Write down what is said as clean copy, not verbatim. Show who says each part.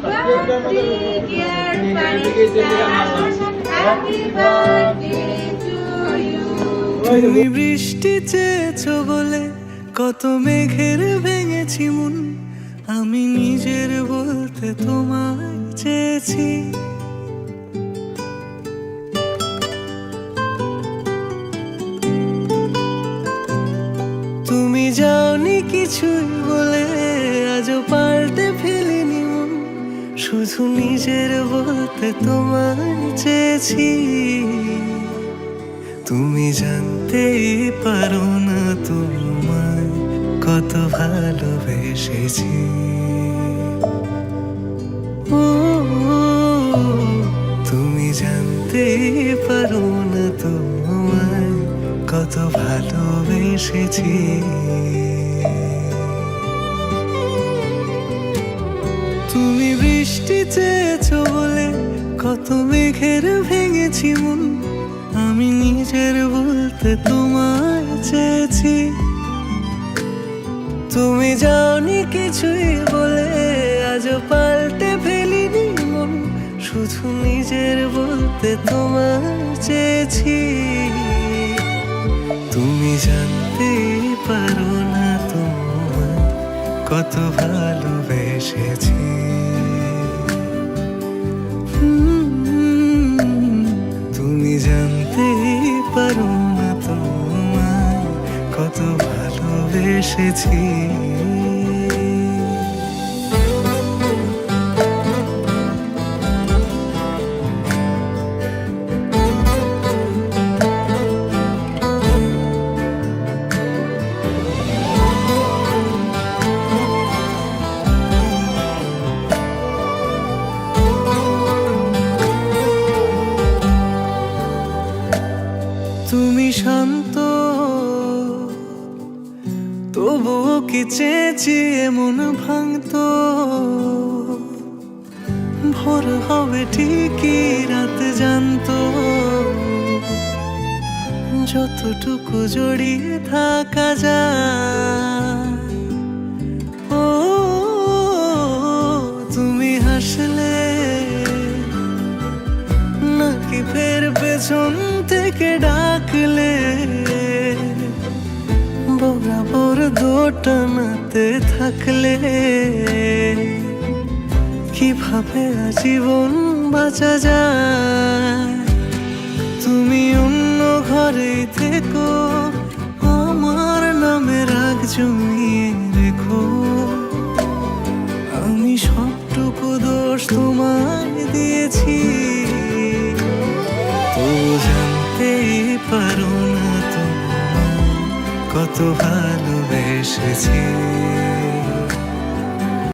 Speaker 1: birthday, dear Farisa. Happy birthday to you.
Speaker 2: তুমি বৃষ্টি চেয়েছো বলে কত মেঘের ভেঙেছি মন, আমি নিজের বলতে তোমায় চেয়েছি। তুমি যাওনি কিছুই বলে আজও পাল্টে ফেলিনি মন, শুধু নিজের বলতে তোমায় চেয়েছি। তুমি জানতেই পারো না তোমায় কত ভালোবেসেছি। ও তুমি জানতেই পারো না তোমায় কত ভালোবেসেছি। তুমি বৃষ্টি চেয়েছো বলে কত মেঘের ভেঙেছি মন, আমি নিজের বলতে তোমায় চেয়েছি। তুমি যাওনি কিছুই বলে আজও পাল্টে ফেলিনি মন, শুধু নিজের বলতে তোমায় চেয়েছি। তুমি জানতে পারো না তোমায় কত ভালোবেসেছি। তুমি জানতে পারো না তোমায় কত ভালোবেসেছি। তুমি শান্ত তবুও কি চেয়েছি এমন ভাঙতো, ভোর হবে ঠিকই রাত জানতো, যতটুকু জড়িয়ে থাকা যায়। ও তুমি হাসলে নাকি ফের পেছন থেকে ডাকলে, বরাবর দোটানাতে থাকলে কিভাবে আজীবন বাঁচা যায়। তুমি অন্য ঘরে থেকো, আমার নামে রাগ জমিয়ে রেখো, আমি সবটুকু দোষ তোমায় দিয়েছি। তো জানতেই পারো না তোমায় কত ভালোবেসেছি।